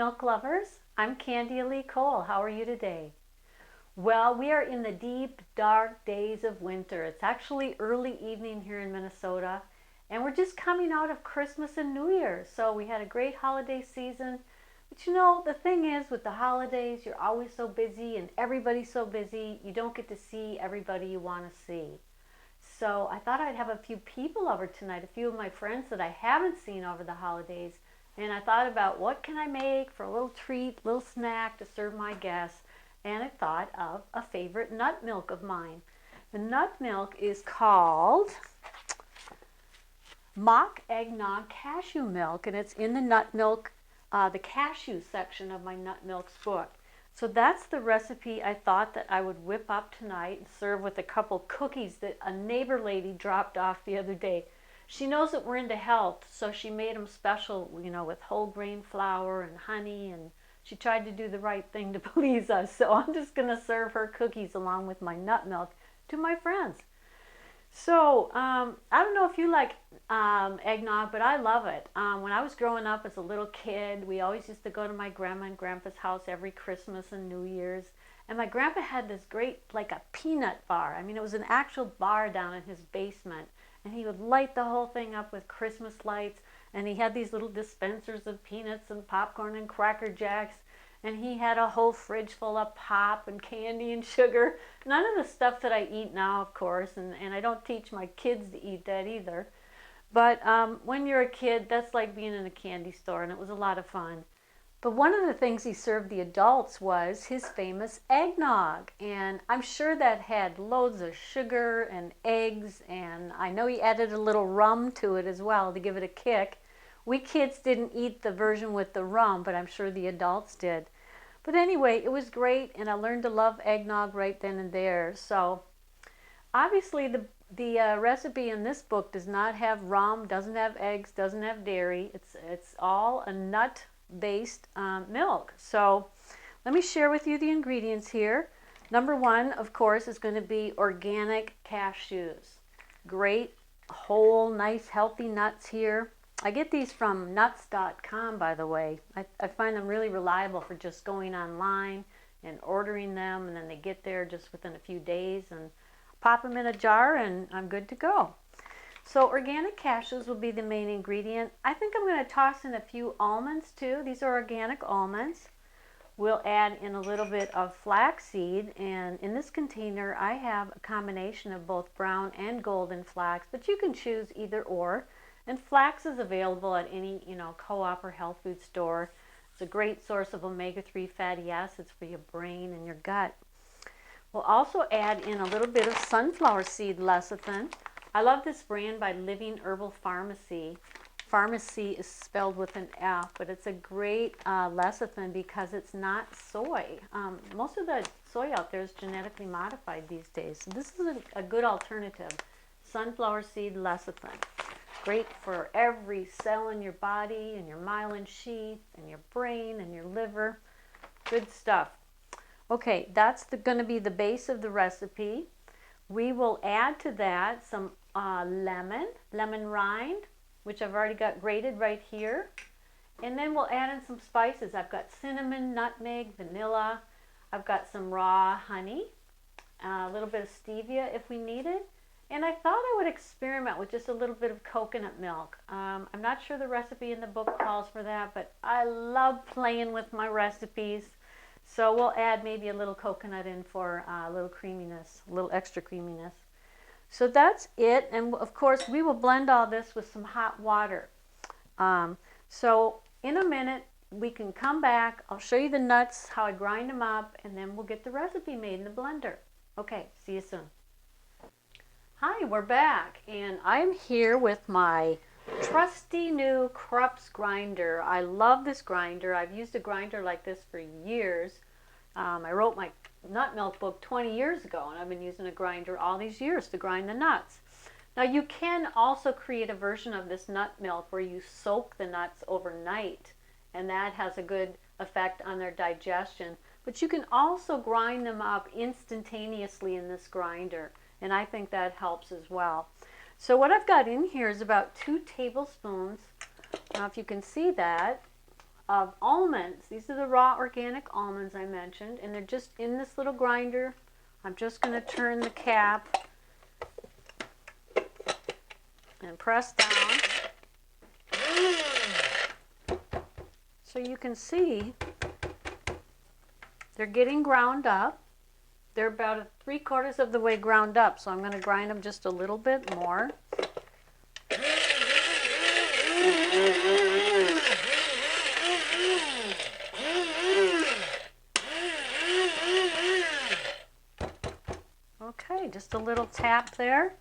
milk lovers. I'm Candy Lee Cole. How are you today? Well, we are in the deep, dark days of winter. It's actually early evening here in Minnesota, and we're just coming out of Christmas and New Year's. So we had a great holiday season. But you know, the thing is with the holidays, you're always so busy and everybody's so busy, you don't get to see everybody you want to see. So I thought I'd have a few people over tonight, a few of my friends that I haven't seen over the holidays. And I thought about what can I make for a little treat, little snack to serve my guests. And I thought of a favorite nut milk of mine. The nut milk is called Mock Eggnog Cashew Milk, and it's in the nut milk, the cashew section of my Nut Milks book. So that's the recipe I thought that I would whip up tonight and serve with a couple cookies that a neighbor lady dropped off the other day. She knows that we're into health, so she made them special, you know, with whole grain flour and honey, and she tried to do the right thing to please us. So I'm just going to serve her cookies along with my nut milk to my friends. So I don't know if you like eggnog, but I love it. When I was growing up as a little kid, we always used to go to my grandma and grandpa's house every Christmas and New Year's. And my grandpa had this great, like a peanut bar. I mean, it was an actual bar down in his basement. And he would light the whole thing up with Christmas lights. And he had these little dispensers of peanuts and popcorn and Cracker Jacks. And he had a whole fridge full of pop and candy and sugar. None of the stuff that I eat now, of course, and I don't teach my kids to eat that either. But when you're a kid, that's like being in a candy store, and it was a lot of fun. But one of the things he served the adults was his famous eggnog. And I'm sure that had loads of sugar and eggs, and I know he added a little rum to it as well to give it a kick. We kids didn't eat the version with the rum, but I'm sure the adults did. But anyway, it was great, and I learned to love eggnog right then and there. So obviously the recipe in this book does not have rum, doesn't have eggs, doesn't have dairy. It's all a nut-based milk. So let me share with you the ingredients here. Number one, of course, is going to be organic cashews. Great, whole, nice, healthy nuts here. I get these from nuts.com, by the way. I find them really reliable for just going online and ordering them, and then they get there just within a few days, and pop them in a jar and I'm good to go. So organic cashews will be the main ingredient. I think I'm going to toss in a few almonds too. These are organic almonds. We'll add in a little bit of flaxseed, and in this container I have a combination of both brown and golden flax, but you can choose either or. And flax is available at any, co-op or health food store. It's a great source of omega-3 fatty acids for your brain and your gut. We'll also add in a little bit of sunflower seed lecithin. I love this brand by Living Herbal Pharmacy. Pharmacy is spelled with an F, but it's a great lecithin because it's not soy. Most of the soy out there is genetically modified these days. So this is a good alternative. Sunflower seed lecithin. Great for every cell in your body and your myelin sheath and your brain and your liver. Good stuff. Okay, that's going to be the base of the recipe. We will add to that some lemon rind, which I've already got grated right here. And then we'll add in some spices. I've got cinnamon, nutmeg, vanilla. I've got some raw honey, a little bit of stevia if we need it. And I thought I would experiment with just a little bit of coconut milk. I'm not sure the recipe in the book calls for that, but I love playing with my recipes. So we'll add maybe a little coconut in for a little creaminess, a little extra creaminess. So that's it. And of course, we will blend all this with some hot water. So in a minute, we can come back. I'll show you the nuts, how I grind them up, and then we'll get the recipe made in the blender. Okay, see you soon. Hi, we're back, and I'm here with my trusty new Krups grinder. I love this grinder. I've used a grinder like this for years. I wrote my nut milk book 20 years ago, and I've been using a grinder all these years to grind the nuts. Now you can also create a version of this nut milk where you soak the nuts overnight, and that has a good effect on their digestion. But you can also grind them up instantaneously in this grinder. And I think that helps as well. So what I've got in here is about 2 tablespoons. Now if you can see that, of almonds. These are the raw organic almonds I mentioned, and they're just in this little grinder. I'm just going to turn the cap and press down. So you can see they're getting ground up. They're about 3/4 of the way ground up, so I'm going to grind them just a little bit more. Okay, just a little tap there.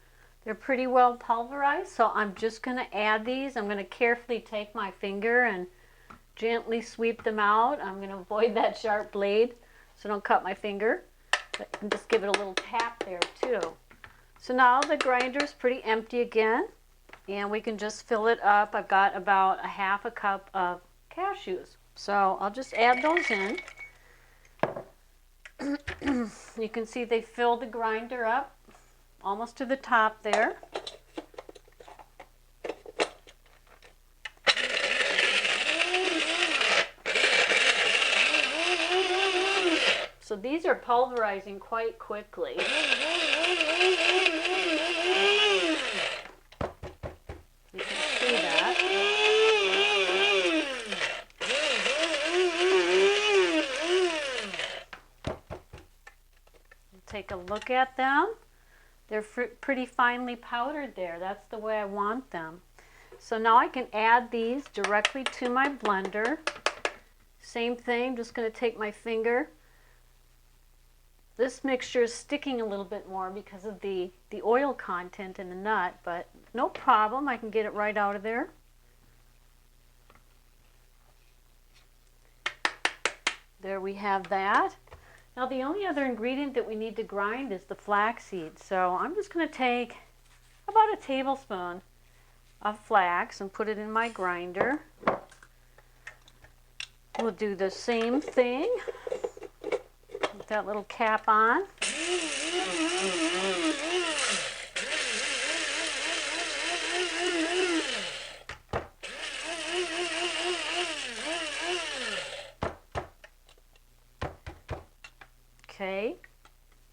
They're pretty well pulverized, so I'm just going to add these. I'm going to carefully take my finger and gently sweep them out. I'm going to avoid that sharp blade so don't cut my finger, but just give it a little tap there too. So now the grinder is pretty empty again, and we can just fill it up. I've got about 1/2 cup of cashews, so I'll just add those in. You can see they fill the grinder up almost to the top there. So these are pulverizing quite quickly. You can see that. Take a look at them. They're pretty finely powdered there. That's the way I want them. So now I can add these directly to my blender. Same thing, just going to take my finger. This mixture is sticking a little bit more because of the oil content in the nut, but no problem. I can get it right out of there. There we have that. Now the only other ingredient that we need to grind is the flaxseed. So I'm just going to take about a tablespoon of flax and put it in my grinder. We'll do the same thing with that little cap on. Okay,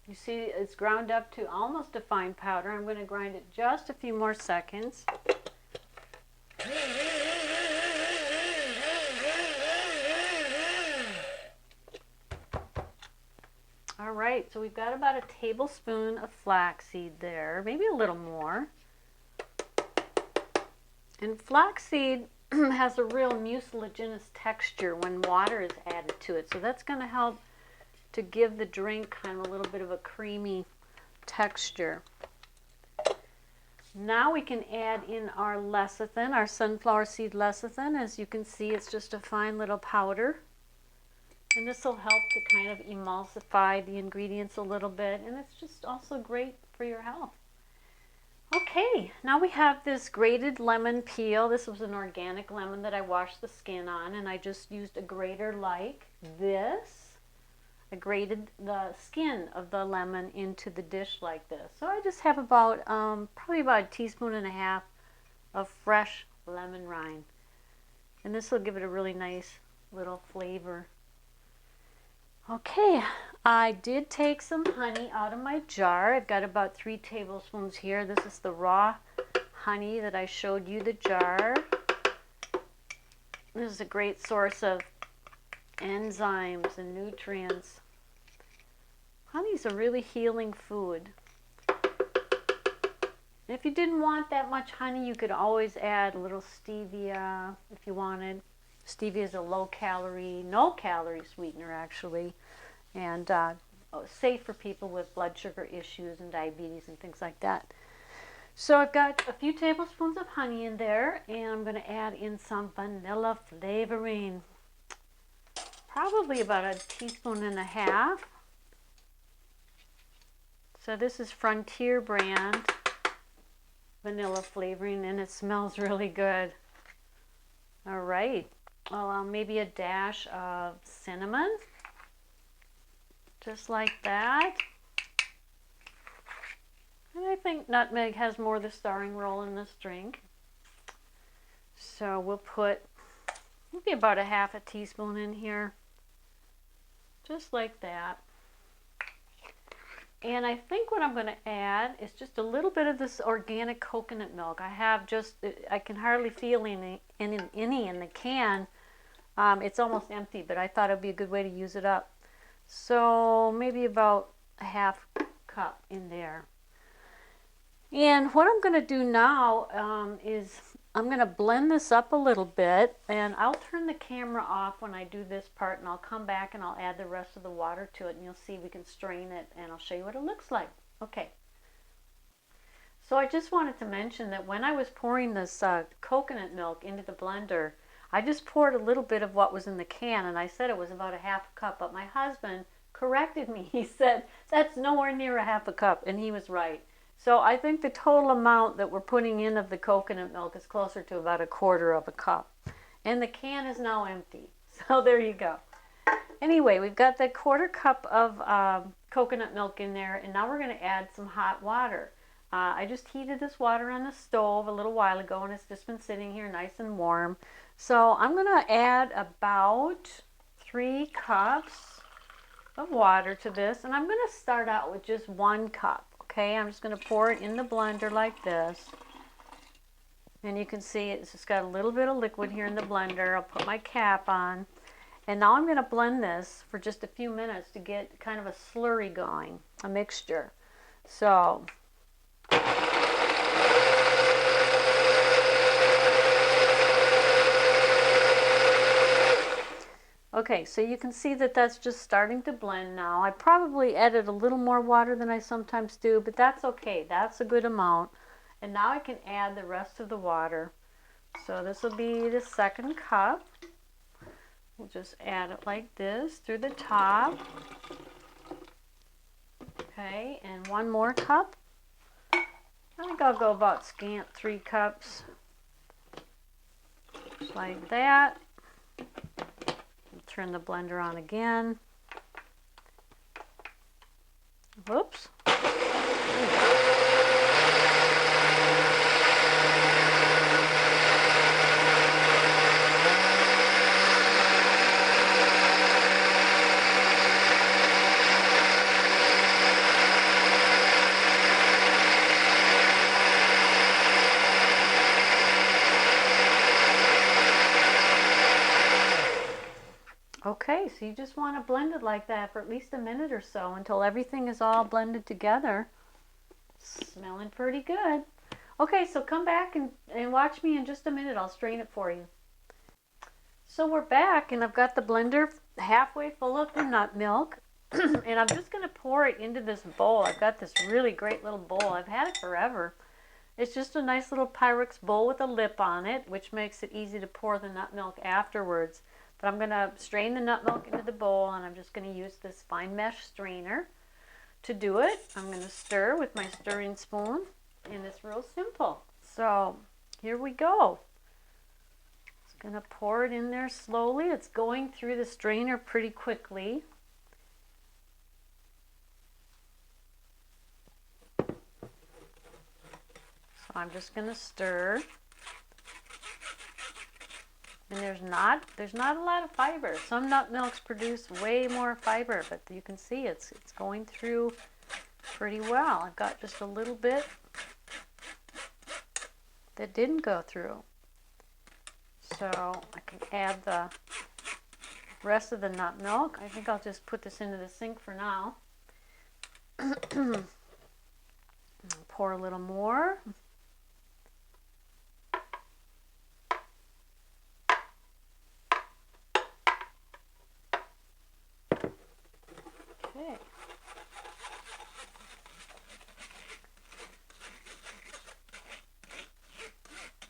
you see it's ground up to almost a fine powder. I'm going to grind it just a few more seconds. All right, so we've got about a tablespoon of flaxseed there, maybe a little more. And flaxseed has a real mucilaginous texture when water is added to it, so that's going to help to give the drink kind of a little bit of a creamy texture. Now we can add in our lecithin, our sunflower seed lecithin. As you can see, it's just a fine little powder. And this will help to kind of emulsify the ingredients a little bit, and it's just also great for your health. Okay, now we have this grated lemon peel. This was an organic lemon that I washed the skin on, and I just used a grater like this. I grated the skin of the lemon into the dish like this. So I just have about, probably about 1.5 teaspoons of fresh lemon rind. And this will give it a really nice little flavor. Okay, I did take some honey out of my jar. I've got about 3 tablespoons here. This is the raw honey that I showed you the jar. This is a great source of enzymes and nutrients. Honey's a really healing food. If you didn't want that much honey, you could always add a little stevia if you wanted. Stevia is a low-calorie, no-calorie sweetener actually, and safe for people with blood sugar issues and diabetes and things like that. So I've got a few tablespoons of honey in there, and I'm going to add in some vanilla flavoring. Probably about 1.5 teaspoons. So this is Frontier brand vanilla flavoring, and it smells really good. All right, well, maybe a dash of cinnamon, just like that. And I think nutmeg has more of the starring role in this drink. So we'll put maybe about a half a teaspoon in here, just like that. And I think what I'm going to add is just a little bit of this organic coconut milk. I can hardly feel any in the can. It's almost empty, but I thought it would be a good way to use it up. So maybe about a half cup in there. And what I'm going to do now is I'm going to blend this up a little bit, and I'll turn the camera off when I do this part, and I'll come back and I'll add the rest of the water to it, and you'll see we can strain it, and I'll show you what it looks like. Okay. So I just wanted to mention that when I was pouring this coconut milk into the blender, I just poured a little bit of what was in the can, and I said it was about a half a cup, but my husband corrected me. He said, that's nowhere near a half a cup, and he was right. So I think the total amount that we're putting in of the coconut milk is closer to about a quarter of a cup. And the can is now empty. So there you go. Anyway, we've got the quarter cup of coconut milk in there, and now we're going to add some hot water. I just heated this water on the stove a little while ago, and it's just been sitting here nice and warm. So I'm going to add about 3 cups of water to this, and I'm going to start out with just 1 cup. Okay, I'm just going to pour it in the blender like this. And you can see it's just got a little bit of liquid here in the blender. I'll put my cap on. And now I'm going to blend this for just a few minutes to get kind of a slurry going, a mixture. So okay, so you can see that that's just starting to blend now. I probably added a little more water than I sometimes do, but that's okay. That's a good amount. And now I can add the rest of the water. So this will be the 2nd cup. We'll just add it like this through the top. Okay, and 1 more cup. I think I'll go about scant 3 cups. Just like that. Turn the blender on again. Whoops. Okay, so you just want to blend it like that for at least a minute or so until everything is all blended together. Smelling pretty good. Okay, so come back and watch me in just a minute. I'll strain it for you. So we're back, and I've got the blender halfway full of the nut milk. And I'm just going to pour it into this bowl. I've got this really great little bowl. I've had it forever. It's just a nice little Pyrex bowl with a lip on it, which makes it easy to pour the nut milk afterwards. But I'm going to strain the nut milk into the bowl, and I'm just going to use this fine mesh strainer to do it. I'm going to stir with my stirring spoon, and it's real simple. So here we go. Just going to pour it in there slowly. It's going through the strainer pretty quickly. So I'm just going to stir. And there's not a lot of fiber. Some nut milks produce way more fiber, but you can see it's going through pretty well. I've got just a little bit that didn't go through. So I can add the rest of the nut milk. I think I'll just put this into the sink for now. Pour a little more. Okay.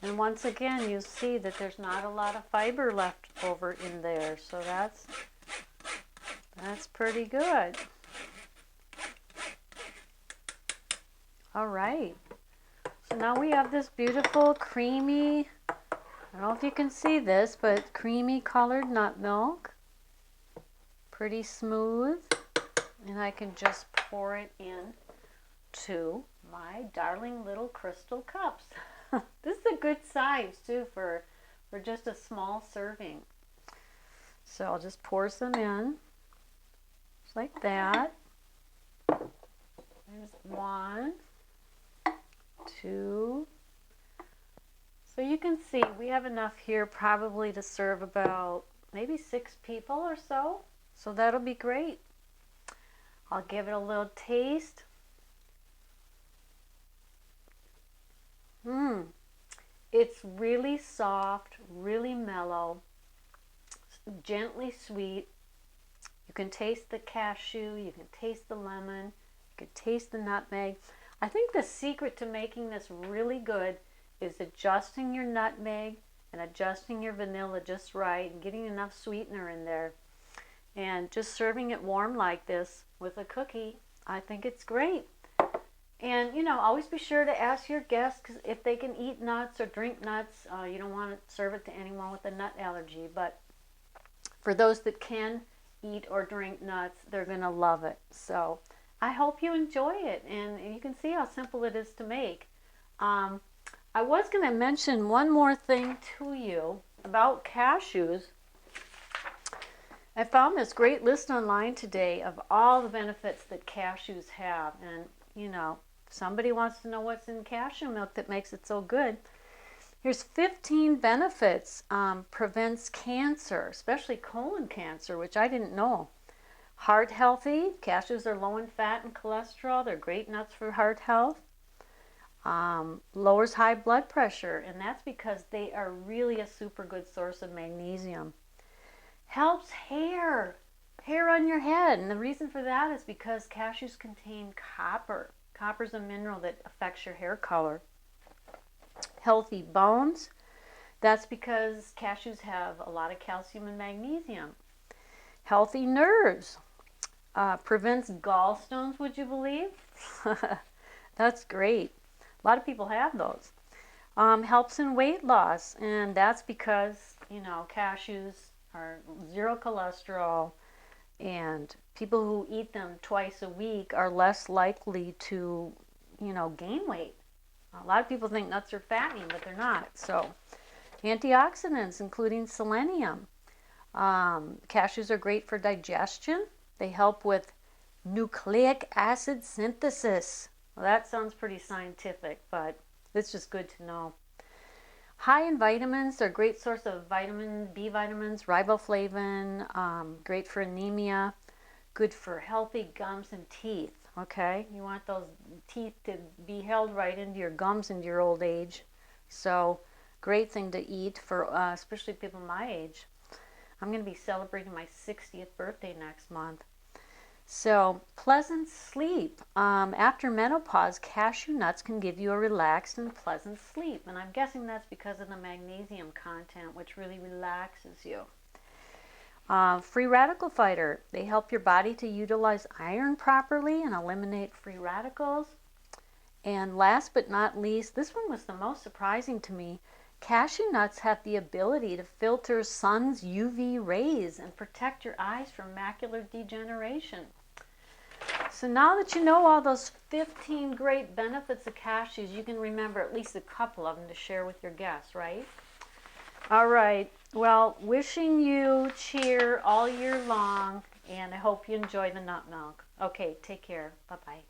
And once again, you see that there's not a lot of fiber left over in there, so that's pretty good. All right. So now we have this beautiful creamy, I don't know if you can see this, but creamy colored nut milk. Pretty smooth. And I can just pour it in to my darling little crystal cups. This is a good size too for just a small serving. So I'll just pour some in, just like that. There's 1, 2. So you can see we have enough here probably to serve about maybe 6 people or so. So that'll be great. I'll give it a little taste. It's really soft, really mellow, gently sweet. You can taste the cashew, you can taste the lemon, you can taste the nutmeg. I think the secret to making this really good is adjusting your nutmeg and adjusting your vanilla just right and getting enough sweetener in there. And just serving it warm like this with a cookie, I think it's great. And, you know, always be sure to ask your guests if they can eat nuts or drink nuts. You don't want to serve it to anyone with a nut allergy. But for those that can eat or drink nuts, they're going to love it. So I hope you enjoy it. And you can see how simple it is to make. I was going to mention one more thing to you about cashews. I found this great list online today of all the benefits that cashews have. And, you know, if somebody wants to know what's in cashew milk that makes it so good, here's 15 benefits. Prevents cancer, especially colon cancer, which I didn't know. Heart healthy. Cashews are low in fat and cholesterol. They're great nuts for heart health. Lowers high blood pressure, and that's because they are really a super good source of magnesium. Helps hair on your head, and the reason for that is because cashews contain copper. Copper is a mineral that affects your hair color. Healthy bones, that's because cashews have a lot of calcium and magnesium. Healthy nerves, prevents gallstones, would you believe? That's great. A lot of people have those. Helps in weight loss, and that's because, you know, cashews are 0 cholesterol, and people who eat them twice a week are less likely to, you know, gain weight. A lot of people think nuts are fattening, but they're not. So, antioxidants, including selenium. Cashews are great for digestion. They help with nucleic acid synthesis. Well, that sounds pretty scientific, but it's just good to know. High in vitamins, they're a great source of vitamin B vitamins, riboflavin, great for anemia, good for healthy gums and teeth, okay? You want those teeth to be held right into your gums into your old age. So, great thing to eat for especially people my age. I'm going to be celebrating my 60th birthday next month. So, pleasant sleep. After menopause, cashew nuts can give you a relaxed and pleasant sleep. And I'm guessing that's because of the magnesium content, which really relaxes you. Free radical fighter. They help your body to utilize iron properly and eliminate free radicals. And last but not least, this one was the most surprising to me. Cashew nuts have the ability to filter sun's UV rays and protect your eyes from macular degeneration. So now that you know all those 15 great benefits of cashews, you can remember at least a couple of them to share with your guests, right? All right. Well, wishing you cheer all year long, and I hope you enjoy the nut milk. Okay, take care. Bye-bye.